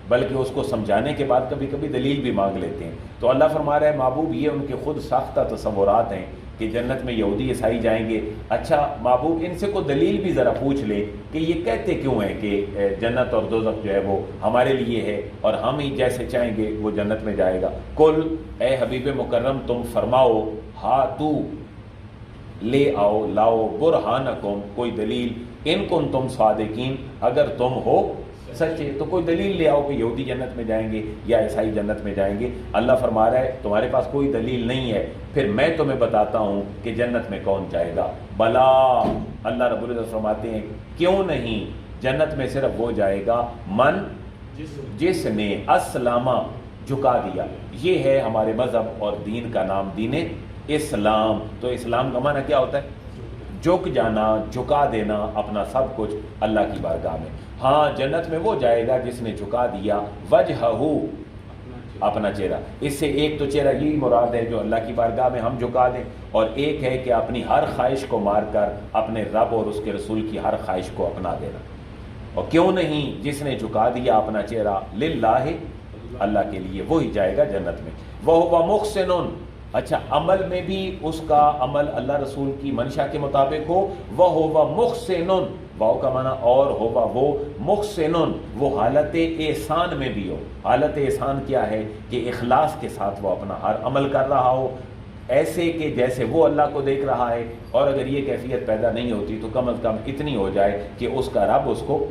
بلکہ اس کو سمجھانے کے بعد کبھی کبھی دلیل بھی مانگ لیتے ہیں۔ تو اللہ فرما رہا ہے محبوب یہ ان کے خود ساختہ تصورات ہیں کہ جنت میں یہودی عیسائی جائیں گے۔ اچھا محبوب ان سے کوئی دلیل بھی ذرا پوچھ لے کہ یہ کہتے کیوں ہیں کہ جنت اور دوزخ جو ہے وہ ہمارے لیے ہے اور ہم ہی جیسے چاہیں گے وہ جنت میں جائے گا۔ کل اے حبیب مکرم تم فرماؤ، ہاتو لے آؤ، لاؤ، برہانکم کوئی دلیل، ان کن تم صادقین اگر تم ہو سچے تو کوئی دلیل لے آؤ کہ یہودی جنت میں جائیں گے یا عیسائی جنت میں جائیں گے۔ اللہ فرما رہا ہے تمہارے پاس کوئی دلیل نہیں ہے، پھر میں تمہیں بتاتا ہوں کہ جنت میں کون جائے گا۔ بلا، اللہ رب العزت فرماتے ہیں کیوں نہیں، جنت میں صرف وہ جائے گا من جس نے اسلامہ جھکا دیا، یہ ہے ہمارے مذہب اور دین کا نام دین اسلام۔ تو اسلام کا معنی کیا ہوتا ہے؟ جھک جانا، جھکا دینا اپنا سب کچھ اللہ کی بارگاہ میں۔ ہاں جنت میں وہ جائے گا جس نے جھکا دیا وجہہ، اپنا چہرہ، اس سے ایک تو چہرہ یہی مراد ہے جو اللہ کی بارگاہ میں ہم جھکا دیں، اور ایک ہے کہ اپنی ہر خواہش کو مار کر اپنے رب اور اس کے رسول کی ہر خواہش کو اپنا دینا۔ اور کیوں نہیں جس نے جھکا دیا اپنا چہرہ للہ، اللہ کے لیے، وہی جائے گا جنت میں۔ وَهُوَ مُحْسِنٌ، اچھا عمل میں بھی اس کا عمل اللہ رسول کی منشا کے مطابق ہو۔ وَهُوَ مُحْسِنٌ، واو کا معنی اور ہوگا وہ محسنٌ، وہ حالت احسان میں بھی ہو۔ حالت احسان کیا ہے کہ اخلاص کے ساتھ وہ اپنا ہر عمل کر رہا ہو، ایسے کہ جیسے وہ اللہ کو دیکھ رہا ہے، اور اگر یہ کیفیت پیدا نہیں ہوتی تو کم از کم اتنی ہو جائے کہ اس کا رب اس کو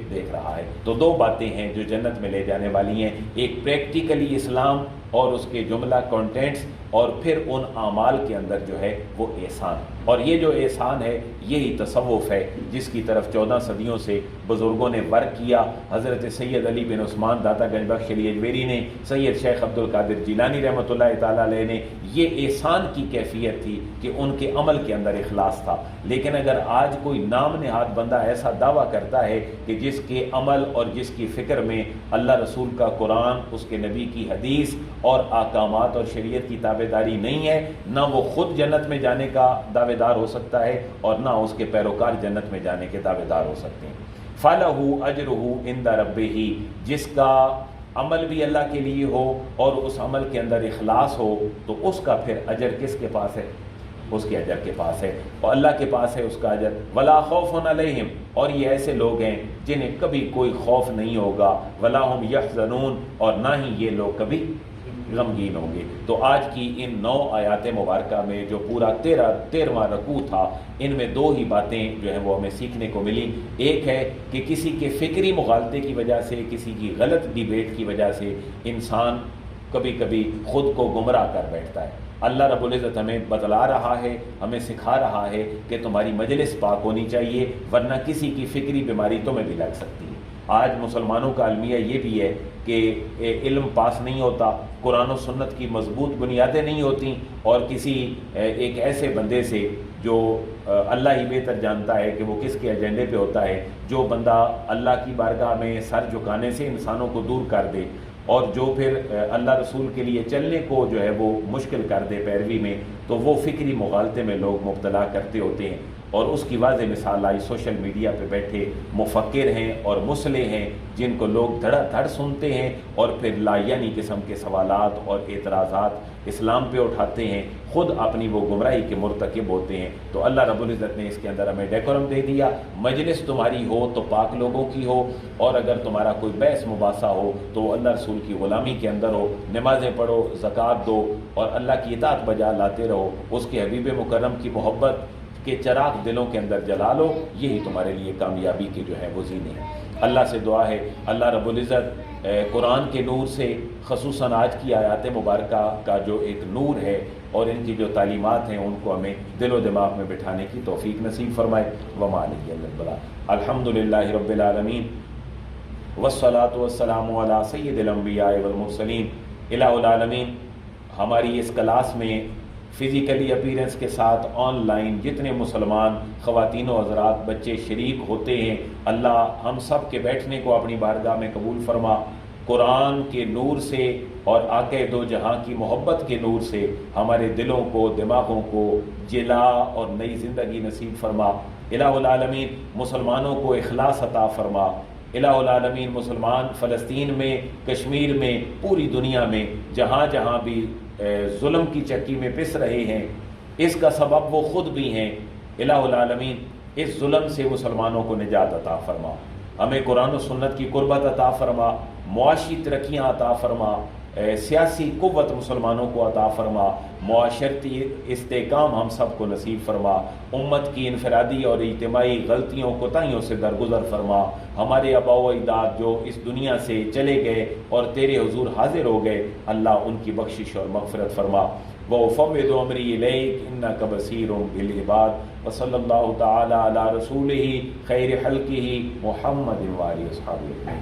دیکھ رہا ہے۔ تو دو باتیں ہیں جو جنت میں لے جانے والی ہیں، ایک پریکٹیکلی اسلام اور اس کے جملہ کانٹینٹس، اور پھر ان اعمال کے اندر جو ہے وہ احسان، اور یہ جو احسان ہے یہی تصوف ہے جس کی طرف 14 صدیوں سے بزرگوں نے ورک کیا۔ حضرت سید علی بن عثمان داتا گنج بخش علی اجمیری نے، سید شیخ عبد القادر جیلانی رحمۃ اللہ تعالیٰ علیہ نے، یہ احسان کی کیفیت تھی کہ ان کے عمل کے اندر اخلاص تھا۔ لیکن اگر آج کوئی نام نہاد بندہ ایسا دعویٰ کرتا ہے کہ جس کے عمل اور جس کی فکر میں اللہ رسول کا قرآن، اس کے نبی کی حدیث اور احکامات اور شریعت کی تابعداری نہیں ہے، نہ وہ خود جنت میں جانے کا دعوے دار ہو سکتا ہے اور نہ اس کے پیروکار جنت میں جانے کے دعوے دار ہو سکتے ہیں۔ فَلَهُ أَجْرُهُ عِنْدَ رَبِّهِ، جس کا عمل بھی اللہ کے لیے ہو اور اس عمل کے اندر اخلاص ہو تو اس کا پھر اجر کس کے پاس ہے؟ اس کے اجر کے پاس ہے، اور اللہ کے پاس ہے اس کا اجر۔ وَلَا خَوْفٌ عَلَيْهِمْ، اور یہ ایسے لوگ ہیں جنہیں کبھی کوئی خوف نہیں ہوگا۔ وَلَا هُمْ يَحْزَنُونَ، اور نہ ہی یہ لوگ کبھی غمگین ہوں گے۔ تو آج کی ان 9 آیات مبارکہ میں جو پورا 13واں رکوع تھا، ان میں 2 ہی باتیں جو ہیں وہ ہمیں سیکھنے کو ملی۔ ایک ہے کہ کسی کے فکری مغالطے کی وجہ سے، کسی کی غلط ڈیبیٹ کی وجہ سے انسان کبھی کبھی خود کو گمراہ کر بیٹھتا ہے۔ اللہ رب العزت ہمیں بتلا رہا ہے، ہمیں سکھا رہا ہے کہ تمہاری مجلس پاک ہونی چاہیے، ورنہ کسی کی فکری بیماری تمہیں بھی لگ سکتی ہے۔ آج مسلمانوں کا المیہ یہ بھی ہے کہ علم پاس نہیں ہوتا، قرآن و سنت کی مضبوط بنیادیں نہیں ہوتی، اور کسی ایک ایسے بندے سے جو اللہ ہی بہتر جانتا ہے کہ وہ کس کے ایجنڈے پہ ہوتا ہے، جو بندہ اللہ کی بارگاہ میں سر جھکانے سے انسانوں کو دور کر دے، اور جو پھر اللہ رسول کے لیے چلنے کو جو ہے وہ مشکل کر دے پیروی میں، تو وہ فکری مغالطے میں لوگ مبتلا کرتے ہوتے ہیں۔ اور اس کی واضح مثال آئی، سوشل میڈیا پہ بیٹھے مفکر ہیں اور مصلح ہیں جن کو لوگ دھڑا دھڑ سنتے ہیں، اور پھر لا یعنی قسم کے سوالات اور اعتراضات اسلام پہ اٹھاتے ہیں، خود اپنی وہ گمراہی کے مرتکب ہوتے ہیں۔ تو اللہ رب العزت نے اس کے اندر ہمیں ڈیکورم دے دیا، مجلس تمہاری ہو تو پاک لوگوں کی ہو، اور اگر تمہارا کوئی بحث مباحثہ ہو تو وہ اللہ رسول کی غلامی کے اندر ہو، نمازیں پڑھو، زکوٰۃ دو، اور اللہ کی اطاعت بجا لاتے رہو، اس کے حبیب مکرم کی محبت کے چراغ دلوں کے اندر جلا لو، یہی تمہارے لیے کامیابی کے جو ہے وہ زینے ہیں۔ اللہ سے دعا ہے اللہ رب العزت قرآن کے نور سے، خصوصاً آج کی آیات مبارکہ کا جو ایک نور ہے اور ان کی جو تعلیمات ہیں، ان کو ہمیں دل و دماغ میں بٹھانے کی توفیق نصیب فرمائے۔ وما علیہ الا البلاغ۔ الحمدللہ رب العالمین، والصلاة والسلام علی سید الانبیاء والمرسلین۔ الہ العالمین، ہماری اس کلاس میں فزیکلی اپیرنس کے ساتھ آن لائن جتنے مسلمان خواتین و حضرات بچے شریک ہوتے ہیں، اللہ ہم سب کے بیٹھنے کو اپنی بارگاہ میں قبول فرما، قرآن کے نور سے اور آقا دو جہاں کی محبت کے نور سے ہمارے دلوں کو، دماغوں کو جلا اور نئی زندگی نصیب فرما۔ الہ العالمین، مسلمانوں کو اخلاص عطا فرما۔ الہ العالمین، مسلمان فلسطین میں، کشمیر میں، پوری دنیا میں جہاں جہاں بھی ظلم کی چکی میں پس رہے ہیں، اس کا سبب وہ خود بھی ہیں۔ الہ العالمین، اس ظلم سے مسلمانوں کو نجات عطا فرما، ہمیں قرآن و سنت کی قربت عطا فرما، معاشی ترقیاں عطا فرما، سیاسی قوت مسلمانوں کو عطا فرما، معاشرتی استحکام ہم سب کو نصیب فرما، امت کی انفرادی اور اجتماعی غلطیوں کوتاہیوں سے درگزر فرما۔ ہمارے آباء و اجداد جو اس دنیا سے چلے گئے اور تیرے حضور حاضر ہو گئے، اللہ ان کی بخشش اور مغفرت فرما۔ وَأُفَوِّضُ أَمْرِي إِلَيْكَ إِنَّكَ بَصِيرٌ بِالْعِبَادِ وصلی اللہ تعالی علی رسولہ خیر خلقہ محمد وآلہ وصحبہ۔